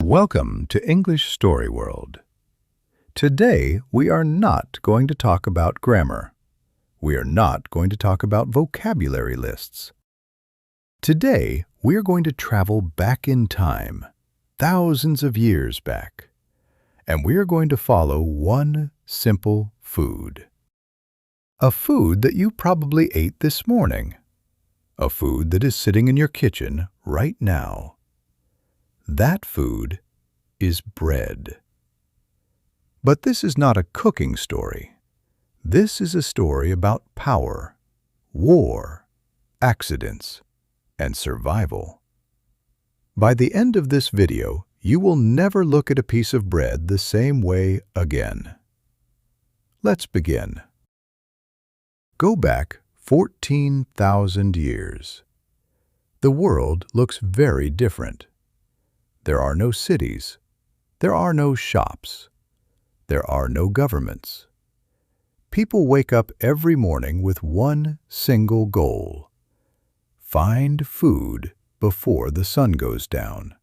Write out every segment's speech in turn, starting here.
Welcome to English Story World. Today, we are not going to talk about grammar. We are not going to talk about vocabulary lists. Today, we are going to travel back in time, thousands of years back, and we are going to follow one simple food. A food that you probably ate this morning. A food that is sitting in your kitchen right now. That food is bread. But this is not a cooking story. This is a story about power, war, accidents, and survival. By the end of this video, you will never look at a piece of bread the same way again. Let's begin. Go back 14,000 years. The world looks very different. There are no cities. There are no shops. There are no governments. People wake up every morning with one single goal: find food before the sun goes down.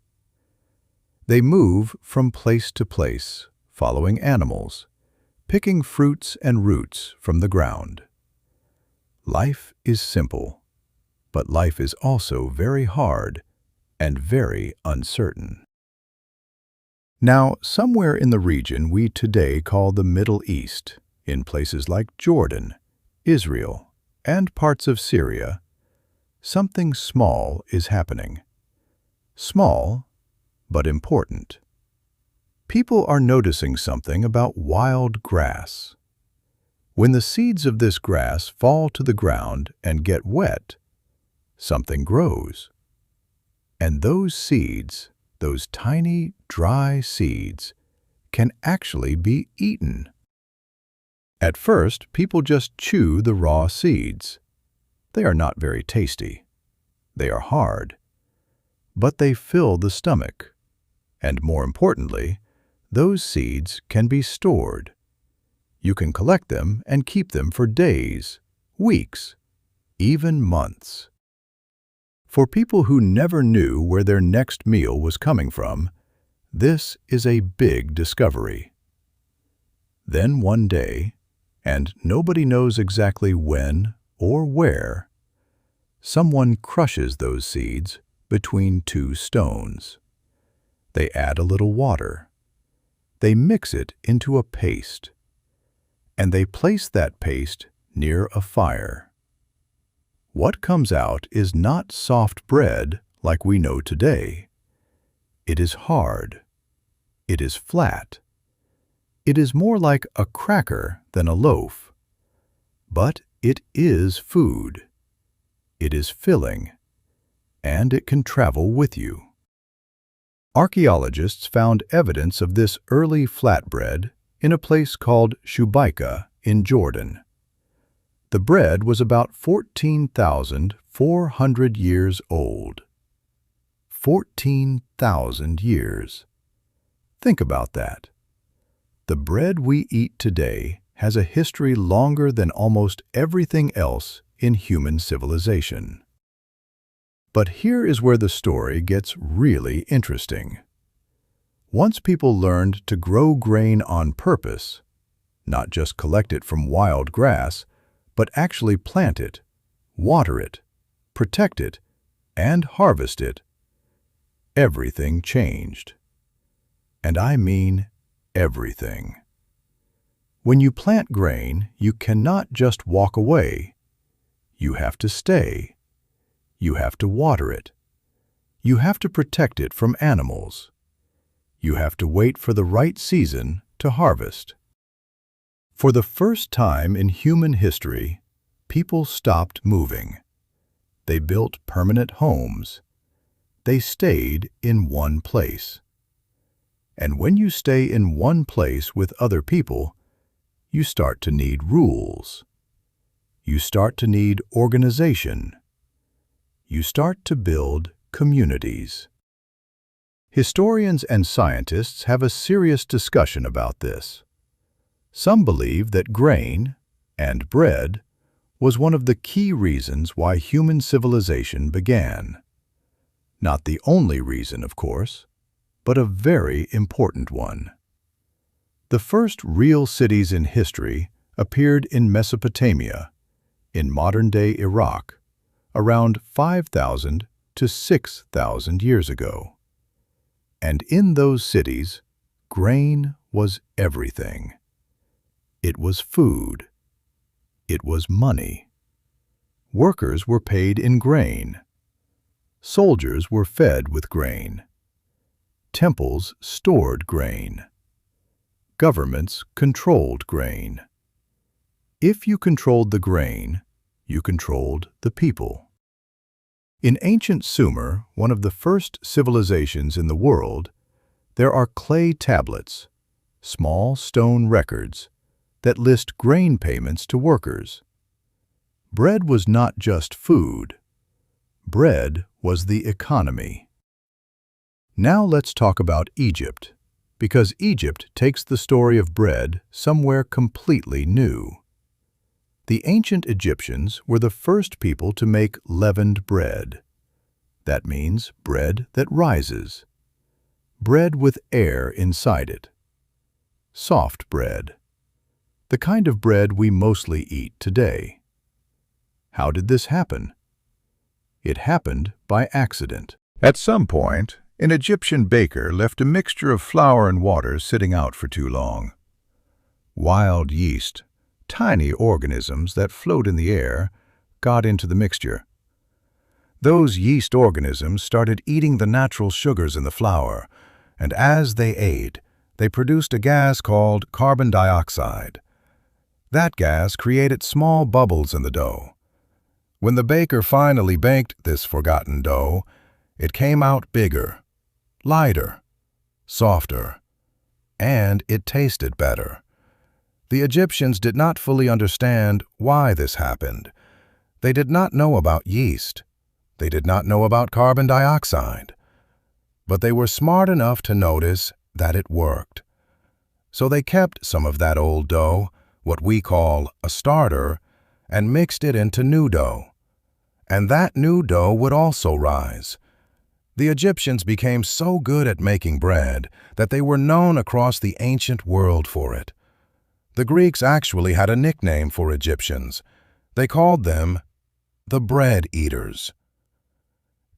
They move from place to place, following animals, picking fruits and roots from the ground. Life is simple, but life is also very hard and very uncertain. Now, somewhere in the region we today call the Middle East, in places like Jordan, Israel, and parts of Syria, something small is happening. Small, but important. People are noticing something about wild grass. When the seeds of this grass fall to the ground and get wet, something grows. And those seeds, those tiny, dry seeds, can actually be eaten. At first, people just chew the raw seeds. They are not very tasty. They are hard. But they fill the stomach. And more importantly, those seeds can be stored. You can collect them and keep them for days, weeks, even months. For people who never knew where their next meal was coming from, this is a big discovery. Then one day, and nobody knows exactly when or where, someone crushes those seeds between two stones. They add a little water. They mix it into a paste. And they place that paste near a fire. What comes out is not soft bread like we know today. It is hard. It is flat. It is more like a cracker than a loaf. But it is food. It is filling. And it can travel with you. Archaeologists found evidence of this early flatbread in a place called Shubaika in Jordan. The bread was about 14,400 years old. 14,000 years. Think about that. The bread we eat today has a history longer than almost everything else in human civilization. But here is where the story gets really interesting. Once people learned to grow grain on purpose, not just collect it from wild grass, but actually plant it, water it, protect it, and harvest it, everything changed. And I mean everything. When you plant grain, you cannot just walk away. You have to stay. You have to water it. You have to protect it from animals. You have to wait for the right season to harvest. For the first time in human history, people stopped moving. They built permanent homes. They stayed in one place. And when you stay in one place with other people, you start to need rules. You start to need organization. You start to build communities. Historians and scientists have a serious discussion about this. Some believe that grain, and bread, was one of the key reasons why human civilization began. Not the only reason, of course, but a very important one. The first real cities in history appeared in Mesopotamia, in modern-day Iraq, around 5,000 to 6,000 years ago. And in those cities, grain was everything. It was food. It was money. Workers were paid in grain. Soldiers were fed with grain. Temples stored grain. Governments controlled grain. If you controlled the grain, you controlled the people. In ancient Sumer, one of the first civilizations in the world, there are clay tablets, small stone records, that list grain payments to workers. Bread was not just food. Bread was the economy. Now let's talk about Egypt, because Egypt takes the story of bread somewhere completely new. The ancient Egyptians were the first people to make leavened bread. That means bread that rises. Bread with air inside it. Soft bread. The kind of bread we mostly eat today. How did this happen? It happened by accident. At some point, an Egyptian baker left a mixture of flour and water sitting out for too long. Wild yeast, tiny organisms that float in the air, got into the mixture. Those yeast organisms started eating the natural sugars in the flour, and as they ate, they produced a gas called carbon dioxide. That gas created small bubbles in the dough. When the baker finally baked this forgotten dough, it came out bigger, lighter, softer, and it tasted better. The Egyptians did not fully understand why this happened. They did not know about yeast. They did not know about carbon dioxide. But they were smart enough to notice that it worked. So they kept some of that old dough, what we call a starter, and mixed it into new dough. And that new dough would also rise. The Egyptians became so good at making bread that they were known across the ancient world for it. The Greeks actually had a nickname for Egyptians. They called them the bread eaters.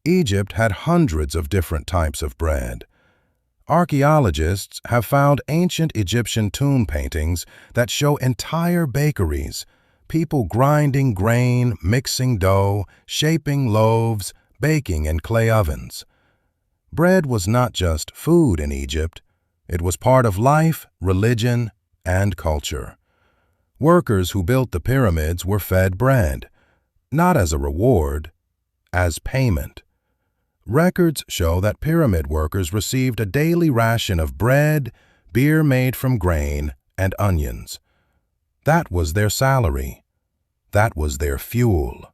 Egypt had hundreds of different types of bread. Archaeologists have found ancient Egyptian tomb paintings that show entire bakeries, people grinding grain, mixing dough, shaping loaves, baking in clay ovens. Bread was not just food in Egypt. It was part of life, religion, and culture. Workers who built the pyramids were fed bread, not as a reward, as payment. Records show that pyramid workers received a daily ration of bread, beer made from grain, and onions. That was their salary. That was their fuel.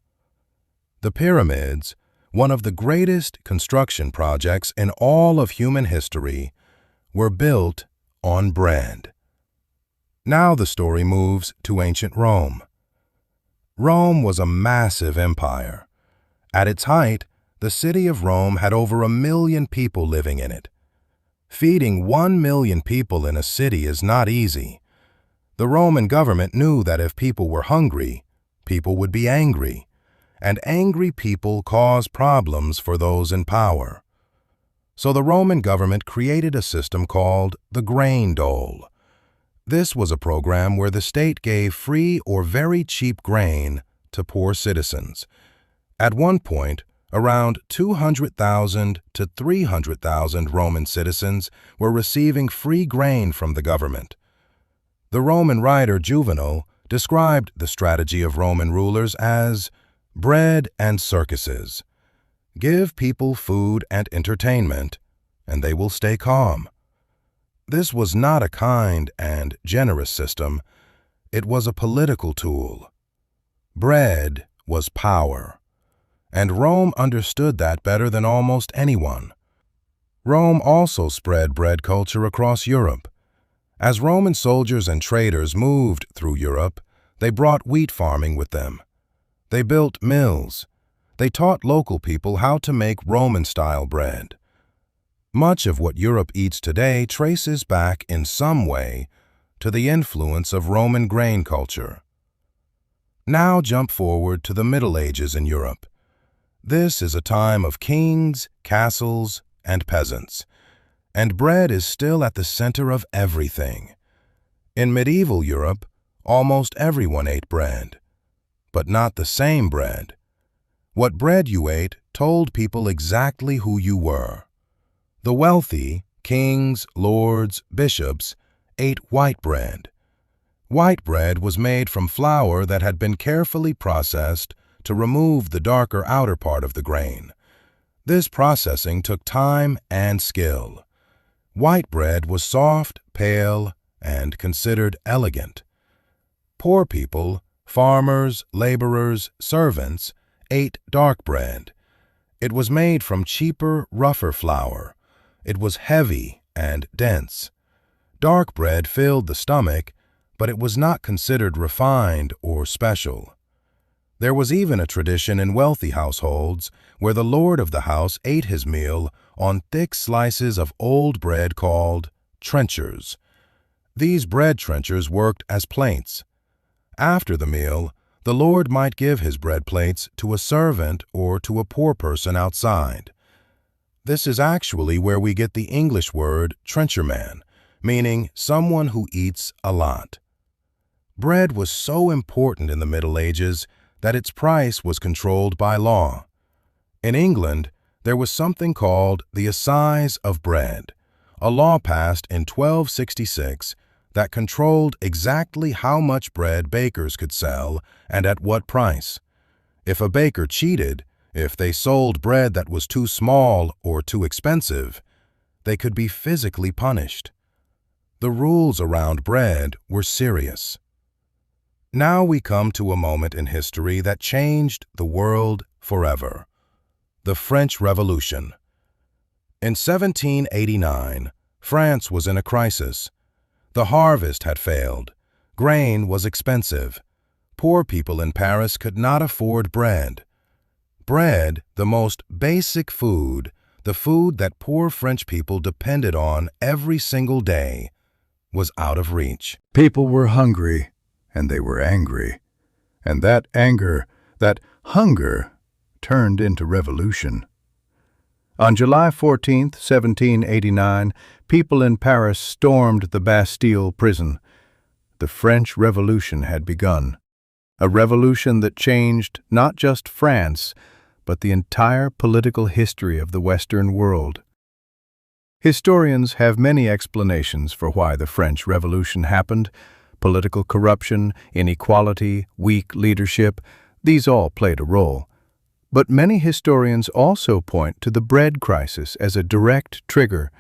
The pyramids, one of the greatest construction projects in all of human history, were built on bread. Now the story moves to ancient Rome. Rome was a massive empire. At its height, the city of Rome had over 1 million people living in it. Feeding 1 million people in a city is not easy. The Roman government knew that if people were hungry, people would be angry, and angry people cause problems for those in power. So the Roman government created a system called the grain dole. This was a program where the state gave free or very cheap grain to poor citizens. At one point, around 200,000 to 300,000 Roman citizens were receiving free grain from the government. The Roman writer Juvenal described the strategy of Roman rulers as bread and circuses. Give people food and entertainment, and they will stay calm. This was not a kind and generous system. It was a political tool. Bread was power. And Rome understood that better than almost anyone. Rome also spread bread culture across Europe. As Roman soldiers and traders moved through Europe, they brought wheat farming with them. They built mills. They taught local people how to make Roman-style bread. Much of what Europe eats today traces back in some way to the influence of Roman grain culture. Now jump forward to the Middle Ages in Europe. This is a time of kings, castles, and peasants, and bread is still at the center of everything. In medieval Europe, almost everyone ate bread, but not the same bread. What bread you ate told people exactly who you were. The wealthy, kings, lords, bishops, ate white bread. White bread was made from flour that had been carefully processed to remove the darker outer part of the grain. This processing took time and skill. White bread was soft, pale, and considered elegant. Poor people, farmers, laborers, servants, ate dark bread. It was made from cheaper, rougher flour. It was heavy and dense. Dark bread filled the stomach, but it was not considered refined or special. There was even a tradition in wealthy households where the lord of the house ate his meal on thick slices of old bread called trenchers. These bread trenchers worked as plates. After the meal, the lord might give his bread plates to a servant or to a poor person outside. This is actually where we get the English word trencherman, meaning someone who eats a lot. Bread was so important in the Middle Ages that its price was controlled by law. In England, there was something called the Assize of Bread, a law passed in 1266 that controlled exactly how much bread bakers could sell and at what price. If a baker cheated, if they sold bread that was too small or too expensive, they could be physically punished. The rules around bread were serious. Now we come to a moment in history that changed the world forever: the French Revolution. In 1789, France was in a crisis. The harvest had failed. Grain was expensive. Poor people in Paris could not afford bread. Bread, the most basic food, the food that poor French people depended on every single day, was out of reach. People were hungry, and they were angry. And that anger, that hunger, turned into revolution. On July 14, 1789, people in Paris stormed the Bastille prison. The French Revolution had begun. A revolution that changed not just France, but the entire political history of the Western world. Historians have many explanations for why the French Revolution happened. Political corruption, inequality, weak leadership, these all played a role. But many historians also point to the bread crisis as a direct trigger.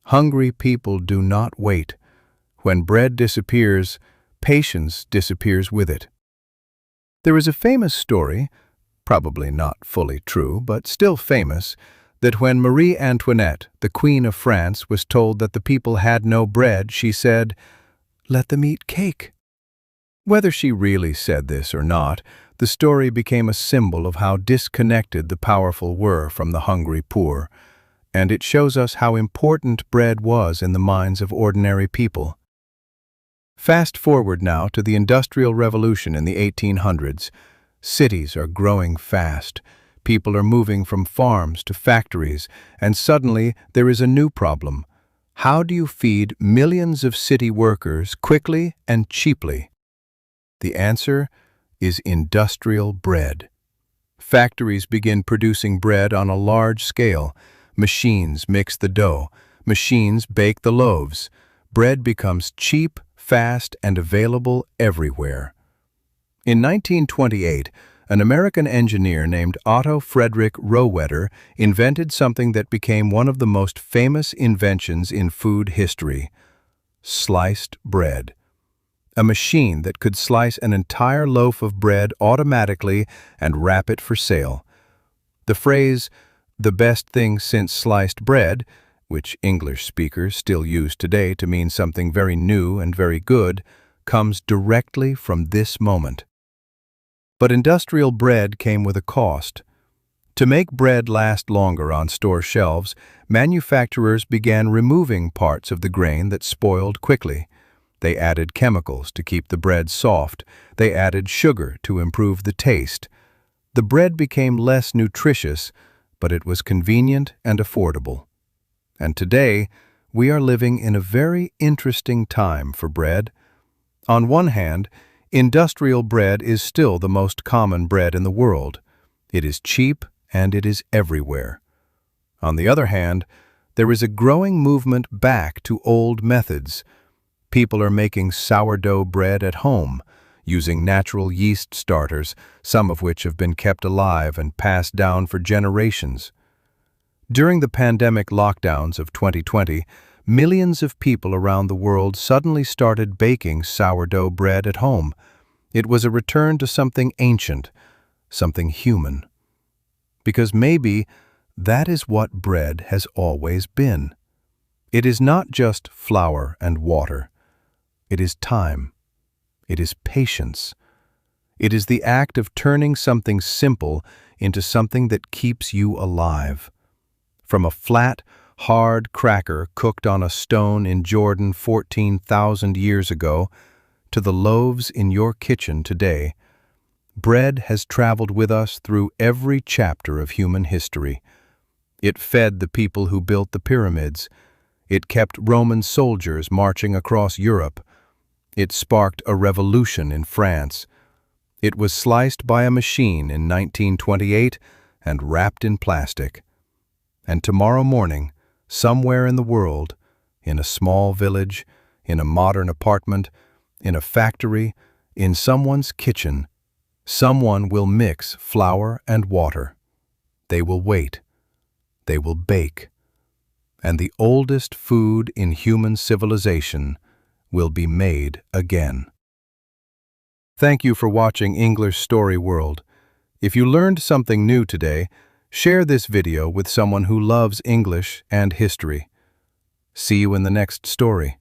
Hungry people do not wait. When bread disappears, patience disappears with it. There is a famous story, probably not fully true, but still famous, that when Marie Antoinette, the Queen of France, was told that the people had no bread, she said, "Let them eat cake." Whether she really said this or not, the story became a symbol of how disconnected the powerful were from the hungry poor, and it shows us how important bread was in the minds of ordinary people. Fast forward now to the Industrial Revolution in the 1800s. Cities are growing fast. People are moving from farms to factories, and suddenly there is a new problem. How do you feed millions of city workers quickly and cheaply? The answer is industrial bread. Factories begin producing bread on a large scale. Machines mix the dough. Machines bake the loaves. Bread becomes cheap, fast, and available everywhere. In 1928, an American engineer named Otto Frederick Rohwedder invented something that became one of the most famous inventions in food history: sliced bread. A machine that could slice an entire loaf of bread automatically and wrap it for sale. The phrase, "the best thing since sliced bread," which English speakers still use today to mean something very new and very good, comes directly from this moment. But industrial bread came with a cost. To make bread last longer on store shelves, manufacturers began removing parts of the grain that spoiled quickly. They added chemicals to keep the bread soft. They added sugar to improve the taste. The bread became less nutritious, but it was convenient and affordable. And today, we are living in a very interesting time for bread. On one hand, industrial bread is still the most common bread in the world. It is cheap and it is everywhere. On the other hand, there is a growing movement back to old methods. People are making sourdough bread at home, using natural yeast starters, some of which have been kept alive and passed down for generations. During the pandemic lockdowns of 2020, millions of people around the world suddenly started baking sourdough bread at home. It was a return to something ancient, something human. Because maybe that is what bread has always been. It is not just flour and water. It is time. It is patience. It is the act of turning something simple into something that keeps you alive. From a flat, hard cracker cooked on a stone in Jordan 14,000 years ago to the loaves in your kitchen today, bread has traveled with us through every chapter of human history. It fed the people who built the pyramids. It kept Roman soldiers marching across Europe. It sparked a revolution in France. It was sliced by a machine in 1928 and wrapped in plastic. And tomorrow morning, somewhere in the world, in a small village, in a modern apartment, in a factory, in someone's kitchen, someone will mix flour and water. They will wait. They will bake. And the oldest food in human civilization will be made again. Thank you for watching English Story World. If you learned something new today, share this video with someone who loves English and history. See you in the next story.